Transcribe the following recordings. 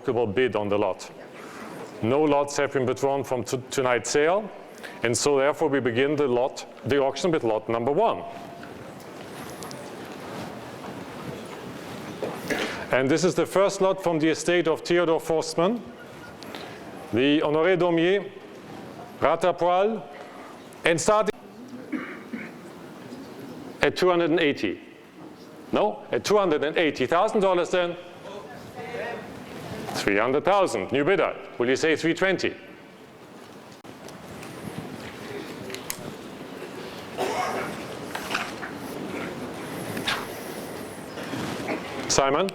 irrevocable bid on the lot. No lots have been withdrawn from tonight's sale, and so therefore we begin the auction with lot number 1. And this is the first lot from the estate of Theodore Forstmann, the Honoré Daumier, Ratapoil, and starting at 280. No, at $280,000 then. 300,000. New bidder. Will you say 320? Simon?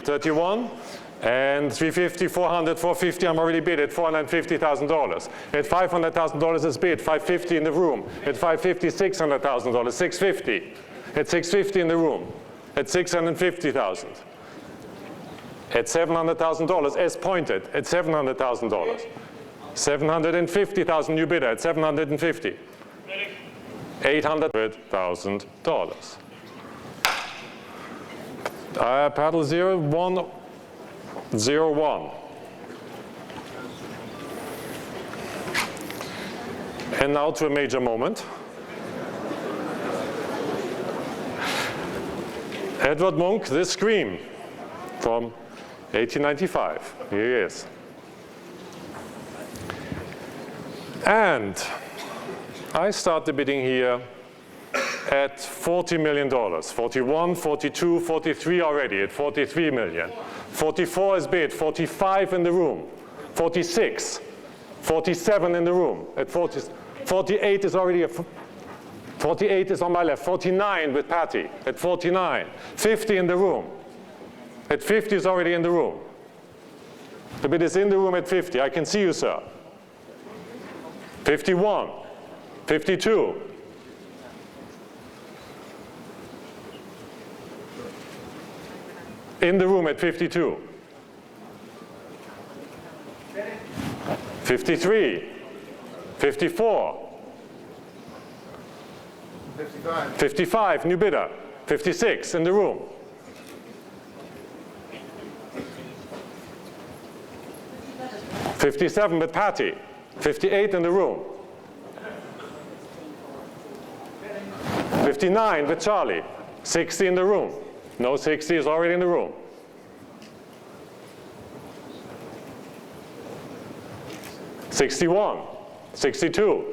31. And 350, 400, 450, I'm already bid at $450,000. At $500,000 is bid, 550 in the room. At 550, $600,000, 650. At 650 in the room. At 650,000. At $700,000 as pointed, at $700,000. 750,000 new bidder at 750. $800,000. Paddle 0101. And now to a major moment. Edvard Munch, this Scream from 1895. Here he is. And I start the bidding here at $40 million. 41, 42, 43 already at 43 million. 44 is bid, 45 in the room, 46, 47 in the room, at 40, 48 is already, 48 is on my left, 49 with Patty, at 49, 50 in the room, at 50 is already in the room. The bid is in the room at 50, I can see you, sir. 51, 52. In the room at 52. 53. 54. 55. 55, new bidder. 56 in the room. 57 with Patty. 58 in the room. 59 with Charlie. 60 in the room. No, 60 is already in the room. 61, 62,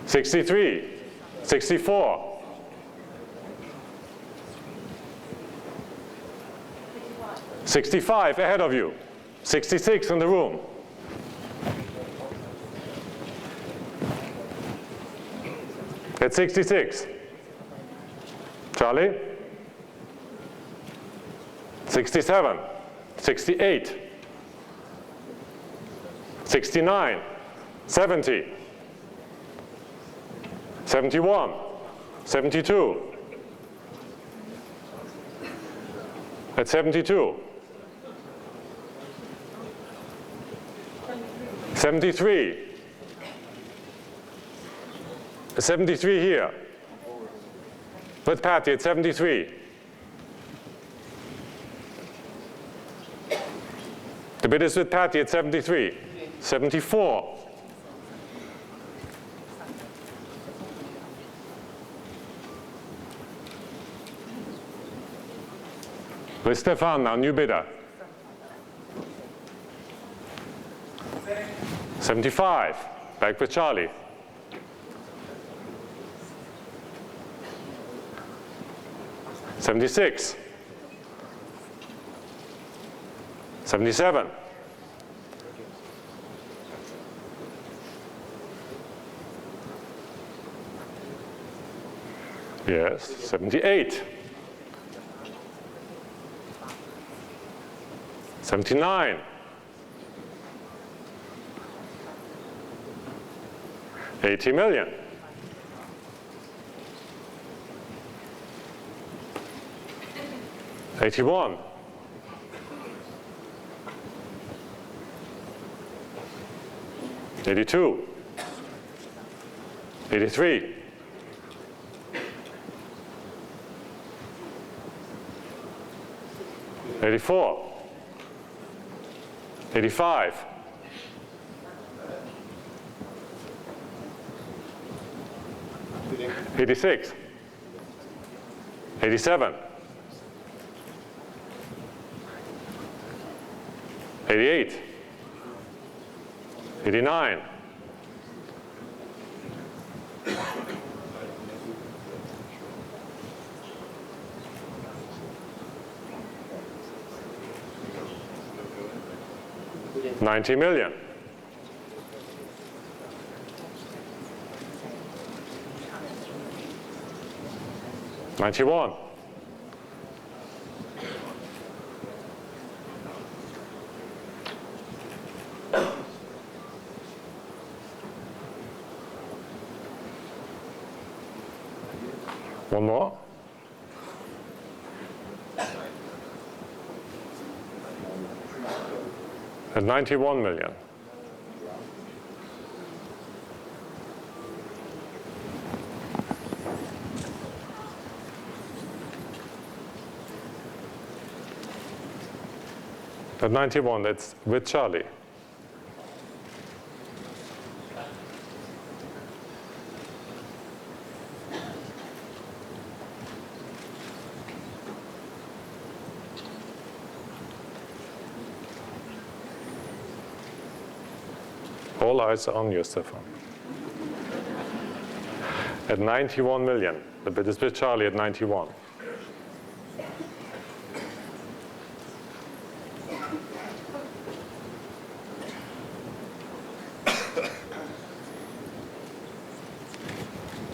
63, 64, 65 ahead of you, 66 in the room. At 66. Charlie? 67, 68, 69, 70, 71, 72, at 72, 73, 73 here. With Patty at 73. The bid is with Patty at 73. 74. With Stefan now, new bidder. 75. Back with Charlie. 76, 77, 78, 79, 80 million. 81. 82. 83. 84. 85. 86. 87. 88. 89. 90 million. 91. 1 more. At 91 million. At 91, that's with Charlie. All eyes are on you, Stefan. At 91 million, the bid is with Charlie at 91.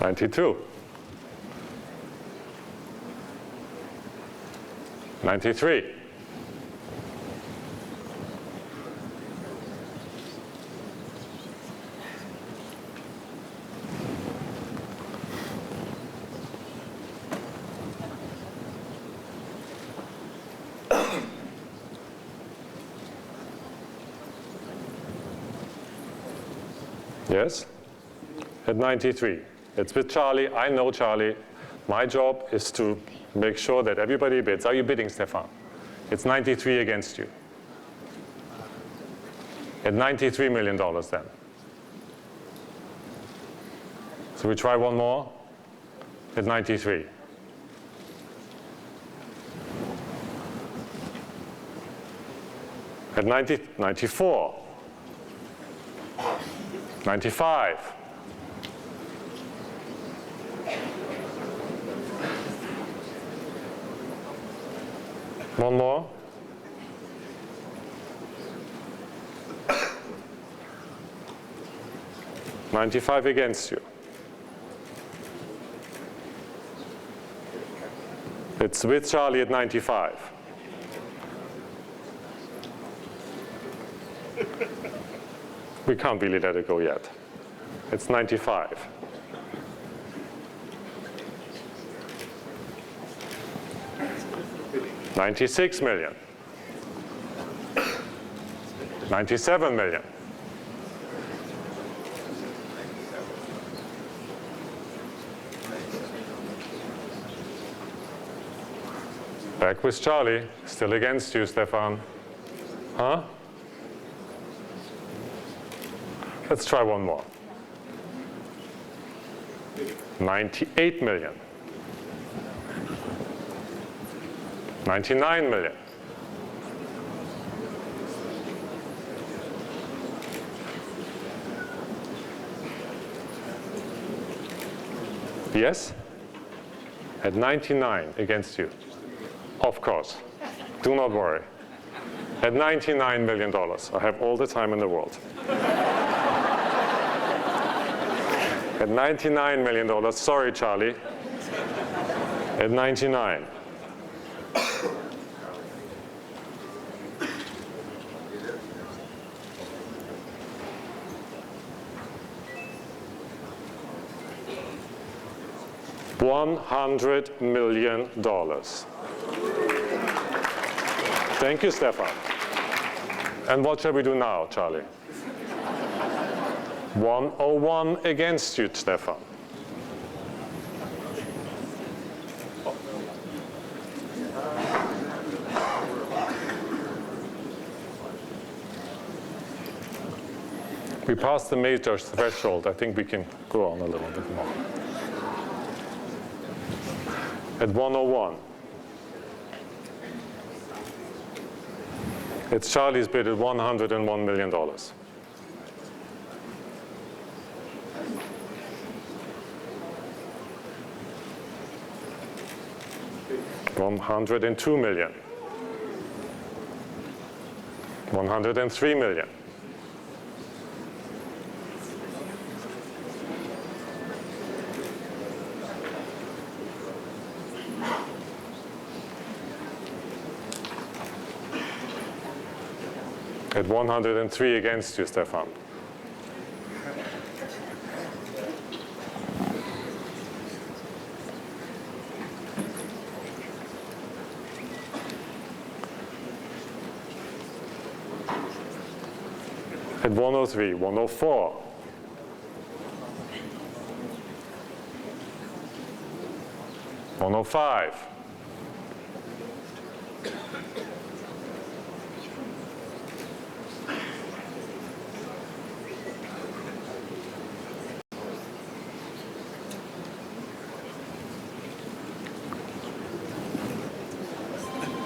$92. 93. 'Yes? At 93. It's with Charlie. I know Charlie. My job is to make sure that everybody bids. Are you bidding, Stefan? It's 93 against you. At $93 million then. So we try one more at 93. At 94. 95. 1 more. 95 against you. It's with Charlie at 95. We can't really let it go yet. It's 95. $96 million. 97 million. Back with Charlie, still against you, Stefan. Huh? Let's try one more. 98 million. 99 million. Yes? At 99 against you. Of course. Do not worry. At $99 million, I have all the time in the world. At $99 million, sorry, Charlie. At 99. $100 million. Thank you, Stefan. And what shall we do now, Charlie? 101 against you, Stefan. We passed the major threshold. I think we can go on a little bit more. At 101. It's Charlie's bid at $101 million. $102 million. $103 million. At 103 against you, Stefan. At 103, 104. $105.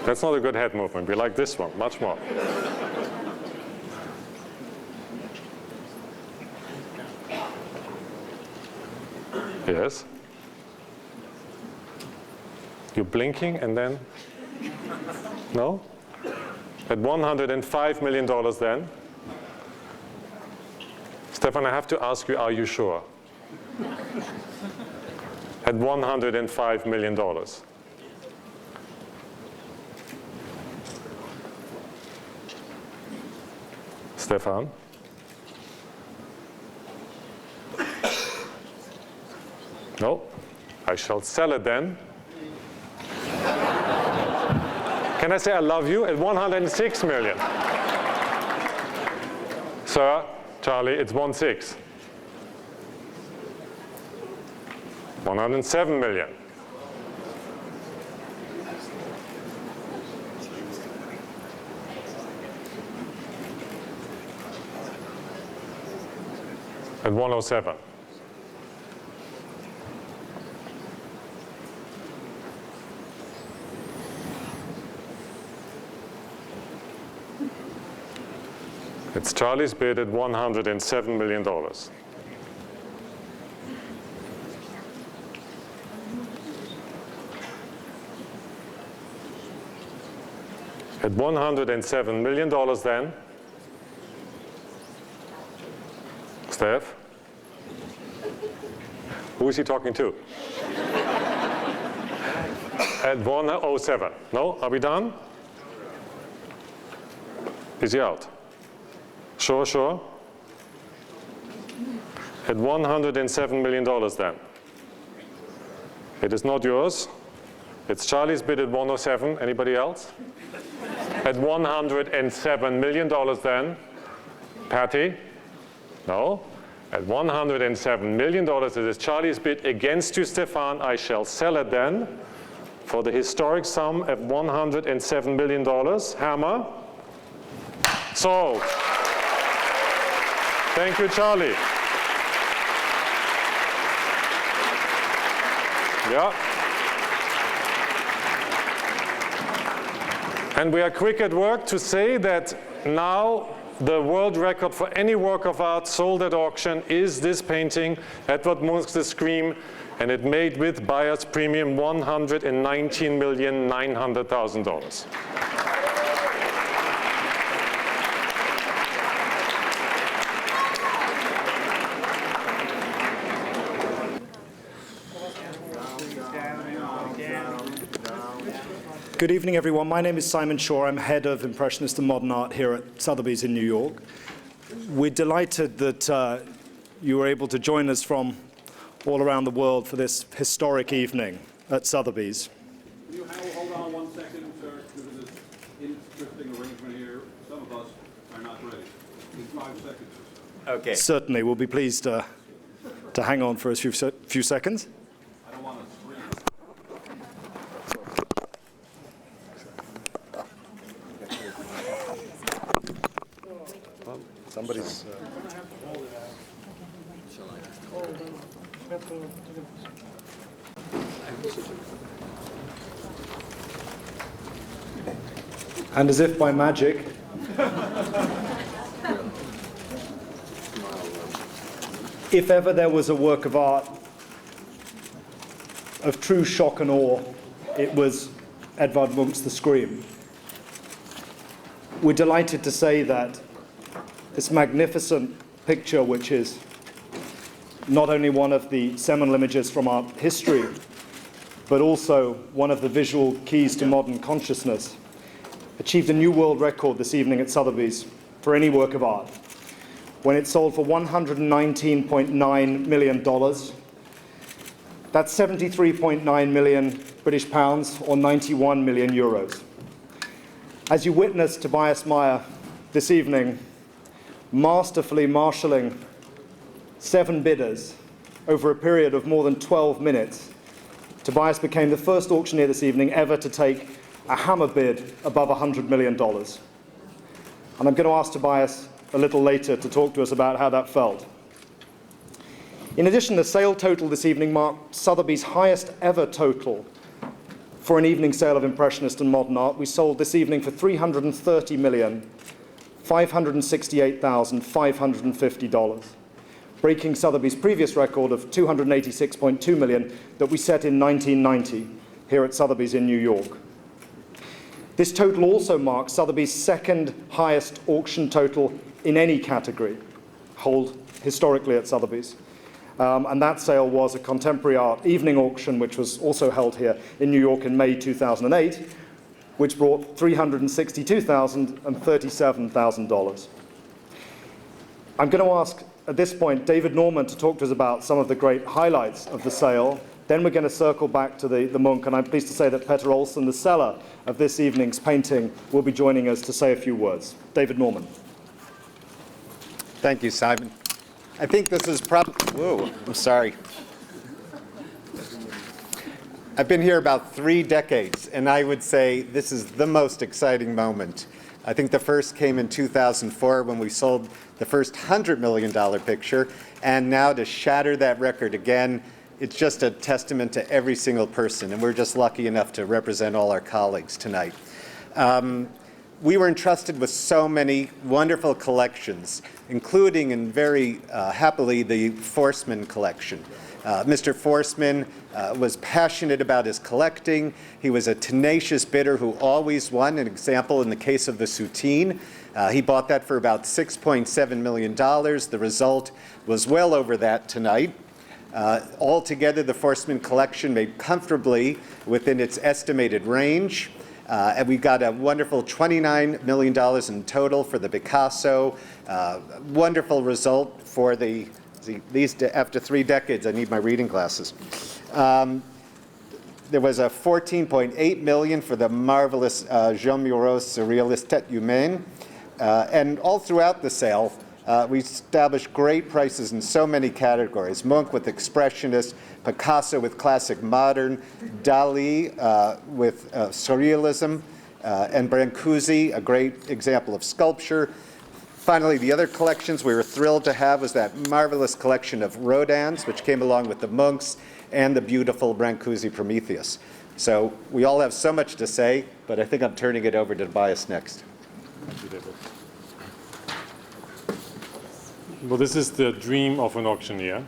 That's not a good head movement. We like this one much more. Yes. You're blinking and then? No? At $105 million then? Stefan, I have to ask you, are you sure? At $105 million. Stefan? No, I shall sell it then. Can I say I love you at 106 million? Sir, Charlie, it's 1.6. 107 million. At 107. It's Charlie's bid at $107 million. At $107 million then, Steph, who is he talking to? At 107. No, are we done? Is he out? Sure, sure. At $107 million then. It is not yours. It's Charlie's bid at 107. Anybody else? At $107 million then. Patty? No. At $107 million, it is Charlie's bid against you, Stefan. I shall sell it then for the historic sum of $107 million. Hammer. Sold. Thank you, Charlie. Yeah. And we are quick at work to say that now the world record for any work of art sold at auction is this painting, Edvard Munch's The Scream, and it made with buyer's premium $119,900,000. Good evening, everyone. My name is Simon Shaw. I'm head of Impressionist and Modern Art here at Sotheby's in New York. We're delighted that you were able to join us from all around the world for this historic evening at Sotheby's. Can you hold on 1 second, sir? Because of this interesting arrangement here. Some of us are not ready. In 5 seconds or so. Okay. Certainly. We'll be pleased to hang on for a few seconds. I don't want to scream. Somebody's this. And as if by magic, if ever there was a work of art of true shock and awe, it was Edvard Munch's The Scream. We're delighted to say that this magnificent picture, which is not only one of the seminal images from art history, but also one of the visual keys to modern consciousness, achieved a new world record this evening at Sotheby's for any work of art, when it sold for $119.9 million. That's 73.9 million British pounds, or 91 million euros. As you witnessed Tobias Meyer this evening, masterfully marshalling 7 bidders over a period of more than 12 minutes, Tobias became the first auctioneer this evening ever to take a hammer bid above $100 million. And I'm going to ask Tobias a little later to talk to us about how that felt. In addition, the sale total this evening marked Sotheby's highest ever total for an evening sale of Impressionist and modern art. We sold this evening for $330,568,550, breaking Sotheby's previous record of $286.2 million that we set in 1990 here at Sotheby's in New York. This total also marks Sotheby's second highest auction total in any category held historically at Sotheby's. And that sale was a contemporary art evening auction, which was also held here in New York in May 2008, which brought $362,000 and $37,000. I'm going to ask, at this point, David Norman to talk to us about some of the great highlights of the sale. Then we're going to circle back to the Munch, and I'm pleased to say that Petter Olsen, the seller of this evening's painting, will be joining us to say a few words. David Norman. Thank you, Simon. I think this is probably, whoa, I'm sorry. I've been here about 3 decades, and I would say this is the most exciting moment. I think the first came in 2004 when we sold the first $100 million picture, and now to shatter that record again, it's just a testament to every single person, and we're just lucky enough to represent all our colleagues tonight. We were entrusted with so many wonderful collections, including, and very happily, the Forsman collection. Mr. Forsman was passionate about his collecting. He was a tenacious bidder who always won. An example in the case of the Soutine. He bought that for about $6.7 million. The result was well over that tonight. Altogether, the Forsman collection made comfortably within its estimated range. And we got a wonderful $29 million in total for the Picasso. Wonderful result for after 3 decades. I need my reading glasses. There was a $14.8 million for the marvelous Jean Mureau's Surrealist Tête Humaine. And all throughout the sale, we established great prices in so many categories. Munch with expressionist, Picasso with classic modern, Dali with surrealism, and Brancusi, a great example of sculpture. Finally, the other collections we were thrilled to have was that marvelous collection of Rodins, which came along with the Munchs, and the beautiful Brancusi Prometheus. So we all have so much to say, but I think I'm turning it over to Tobias next. Thank you, David. Well, this is the dream of an auctioneer,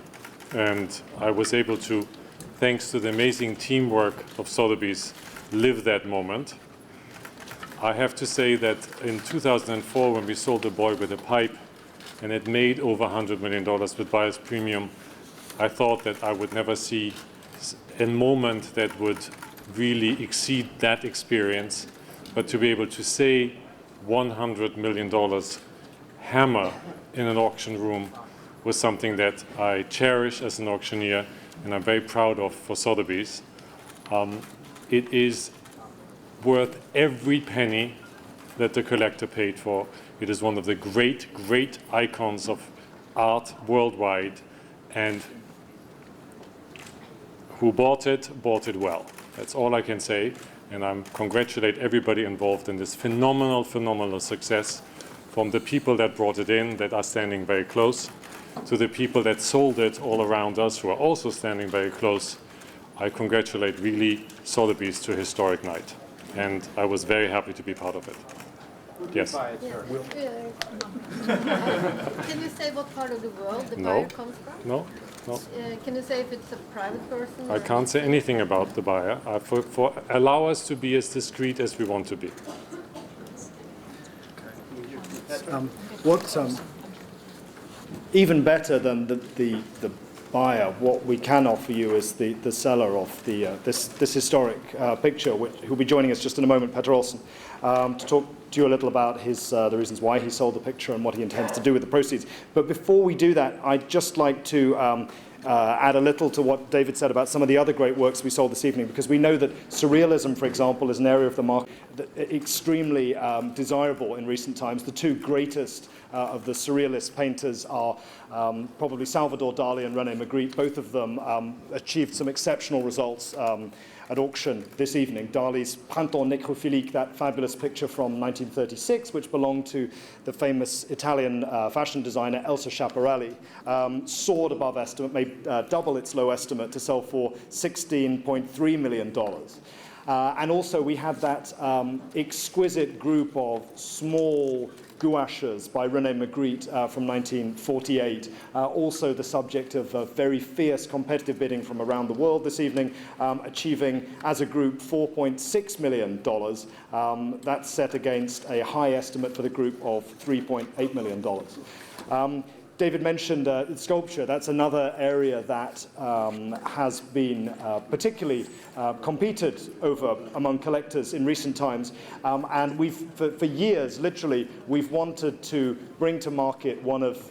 and I was able to, thanks to the amazing teamwork of Sotheby's, live that moment. I have to say that in 2004, when we sold The Boy with a Pipe, and it made over $100 million with buyer's premium, I thought that I would never see a moment that would really exceed that experience. But to be able to say $100 million hammer in an auction room was something that I cherish as an auctioneer, and I'm very proud of for Sotheby's. It is worth every penny that the collector paid for. It is one of the great, great icons of art worldwide, and who bought it well. That's all I can say, and I congratulate everybody involved in this phenomenal, phenomenal success from the people that brought it in, that are standing very close, to the people that sold it all around us, who are also standing very close. I congratulate really Sotheby's to a historic night, and I was very happy to be part of it. Yes. Can you say what part of the world the No. buyer comes from? No, no. Can you say if it's a private person? I can't say anything about the buyer. Allow us to be as discreet as we want to be. Even better than the buyer, what we can offer you is the seller of this historic picture, who'll be joining us just in a moment, Petter Olsen, to talk to you a little about the reasons why he sold the picture and what he intends to do with the proceeds. But before we do that, I'd just like to add a little to what David said about some of the other great works we saw this evening, because we know that surrealism, for example, is an area of the market that extremely desirable in recent times. The two greatest of the surrealist painters are probably Salvador Dali and René Magritte. Both of them achieved some exceptional results at auction this evening. Dali's Printemps nécrophilique, that fabulous picture from 1936, which belonged to the famous Italian fashion designer Elsa Schiaparelli, soared above estimate, made double its low estimate to sell for $16.3 million. And also we have that exquisite group of small gouaches by René Magritte from 1948, also the subject of very fierce competitive bidding from around the world this evening, achieving as a group $4.6 million. That's set against a high estimate for the group of $3.8 million. David mentioned sculpture. That's another area that has been particularly competed over among collectors in recent times. And for years, literally, we've wanted to bring to market one of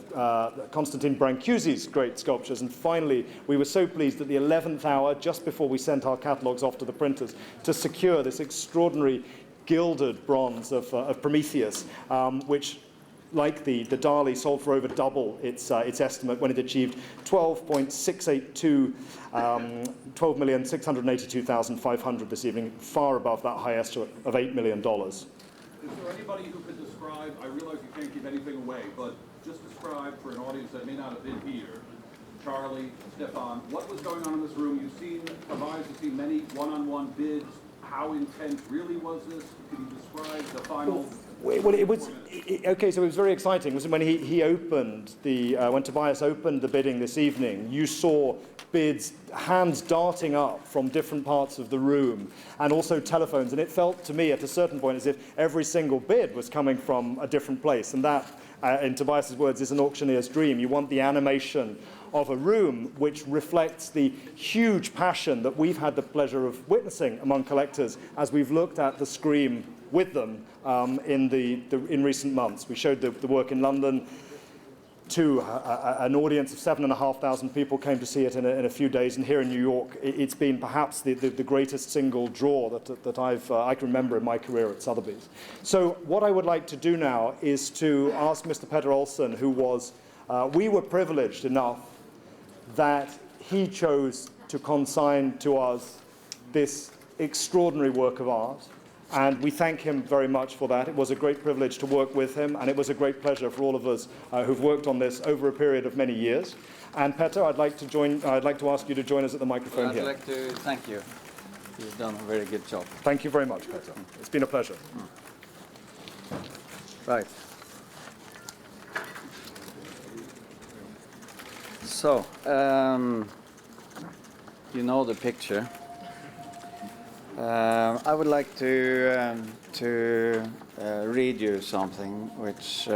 Constantin Brancusi's great sculptures. And finally, we were so pleased at the 11th hour, just before we sent our catalogues off to the printers, to secure this extraordinary gilded bronze of Prometheus, which, like the Dali, sold for over double its estimate when it achieved $12,682,500 this evening, far above that high estimate of $8 million. Is there anybody who could describe, I realize you can't give anything away, but just describe for an audience that may not have been here, Charlie, Stefan, what was going on in this room? You've seen many one-on-one bids. How intense really was this? Can you describe the final? Well, it was okay. So it was very exciting. It was when he opened when Tobias opened the bidding this evening. You saw bids, hands darting up from different parts of the room, and also telephones. And it felt to me at a certain point as if every single bid was coming from a different place. And that, in Tobias's words, is an auctioneer's dream. You want the animation of a room which reflects the huge passion that we've had the pleasure of witnessing among collectors as we've looked at the Scream with them in recent months. We showed the work in London to an audience of 7,500 people came to see it in a few days, and here in New York, it's been perhaps the greatest single draw that I can remember in my career at Sotheby's. So what I would like to do now is to ask Mr. Petter Olsen, who we were privileged enough that he chose to consign to us this extraordinary work of art. And we thank him very much for that. It was a great privilege to work with him, and it was a great pleasure for all of us who've worked on this over a period of many years. And Petter, I'd like to ask you to join us at the microphone here. I'd like to thank you. You've done a very good job. Thank you very much, Petter. It's been a pleasure. Right. So, you know the picture. I would like to read you something which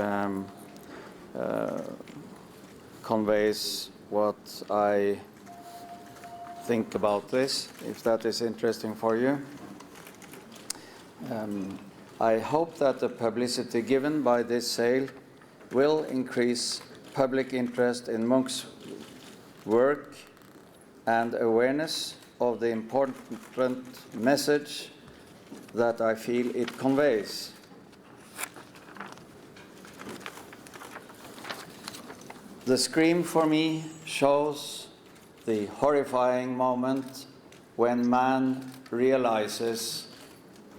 conveys what I think about this, if that is interesting for you. I hope that the publicity given by this sale will increase public interest in Munch's work and awareness of the important message that I feel it conveys. The Scream for me shows the horrifying moment when man realizes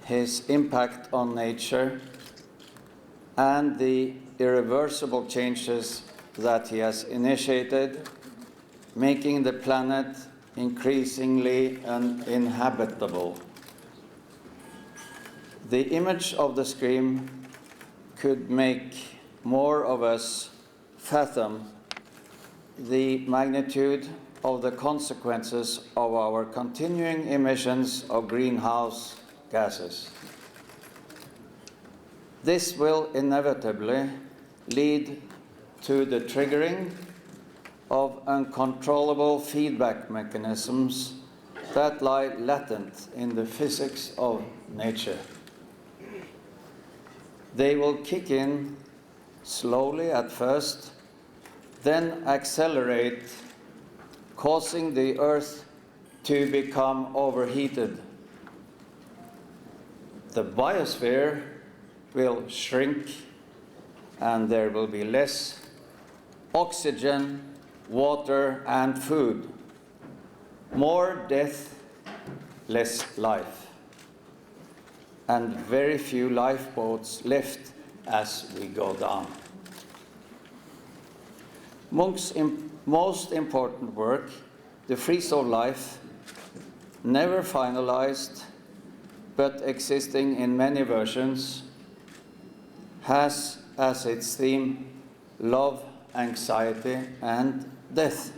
his impact on nature and the irreversible changes that he has initiated, making the planet increasingly uninhabitable. The image of the scream could make more of us fathom the magnitude of the consequences of our continuing emissions of greenhouse gases. This will inevitably lead to the triggering of uncontrollable feedback mechanisms that lie latent in the physics of nature. They will kick in slowly at first, then accelerate, causing the Earth to become overheated. The biosphere will shrink, and there will be less oxygen, water, and food. More death, less life, and very few lifeboats left as we go down. Munch's most important work, The Frieze of Life, never finalized but existing in many versions, has as its theme love, anxiety, and death.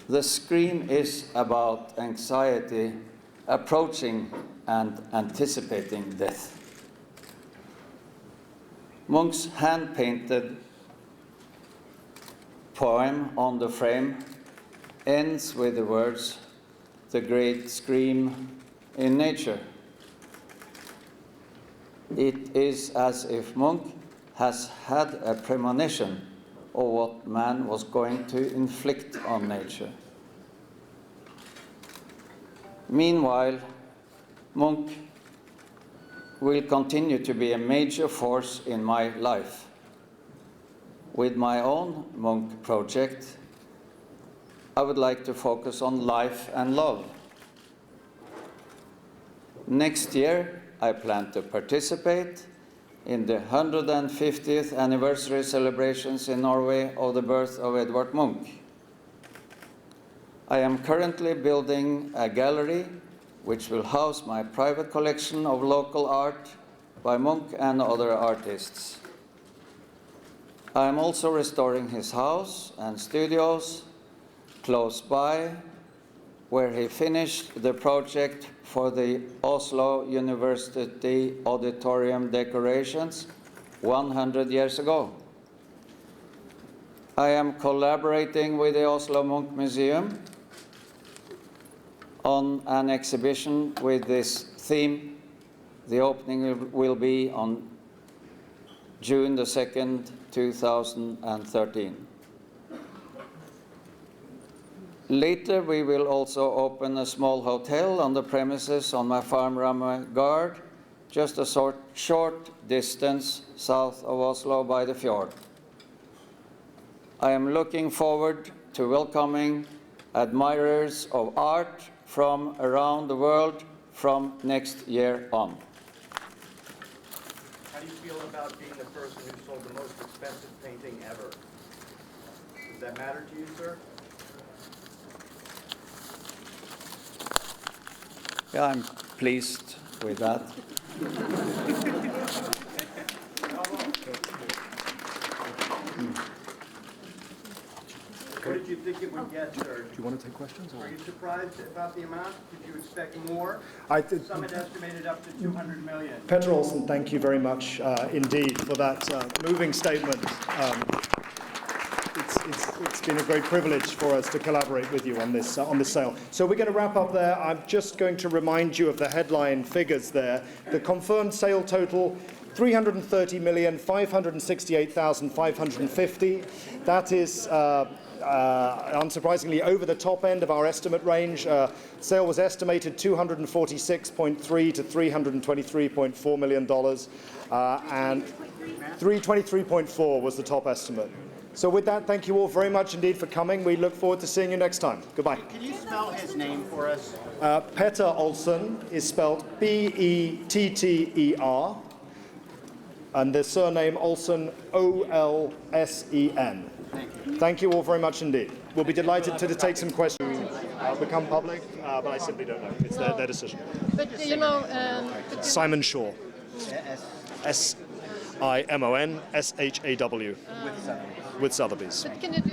The scream is about anxiety approaching and anticipating death. Munch's hand-painted poem on the frame ends with the words, "The great scream in nature." It is as if Munch has had a premonition of what man was going to inflict on nature. Meanwhile, Munch will continue to be a major force in my life. With my own Munch project, I would like to focus on life and love. Next year, I plan to participate in the 150th anniversary celebrations in Norway of the birth of Edvard Munch. I am currently building a gallery which will house my private collection of local art by Munch and other artists. I am also restoring his house and studios close by, where he finished the project for the Oslo University auditorium decorations 100 years ago. I am collaborating with the Oslo Munch Museum on an exhibition with this theme. The opening will be on June the 2nd, 2013. Later, we will also open a small hotel on the premises on my farm Rammegard, just a short distance south of Oslo by the fjord. I am looking forward to welcoming admirers of art from around the world from next year on. How do you feel about being the person who sold the most expensive painting ever? Does that matter to you, sir? Yeah, I'm pleased with that. What did you think it would get, sir? Do you want to take questions? Are you surprised about the amount? Did you expect more? I Some had estimated up to 200 million. Petter Olsen, thank you very much indeed for that moving statement. It's been a great privilege for us to collaborate with you on this sale. So we're going to wrap up there. I'm just going to remind you of the headline figures there. The confirmed sale total, 330,568,550. That is unsurprisingly over the top end of our estimate range. Sale was estimated $246.3 to $323.4 million, and 323.4 was the top estimate. So with that, thank you all very much indeed for coming. We look forward to seeing you next time. Goodbye. Can you spell his name for us? Petter Olsen is spelled Better. And the surname Olsen, O-L-S-E-N. Thank you all very much indeed. We'll be delighted to take some questions. Become public, but I simply don't know. It's their decision. But you know, Simon Shaw. S-I-M-O-N-S-H-A-W. With Sotheby's. but can you do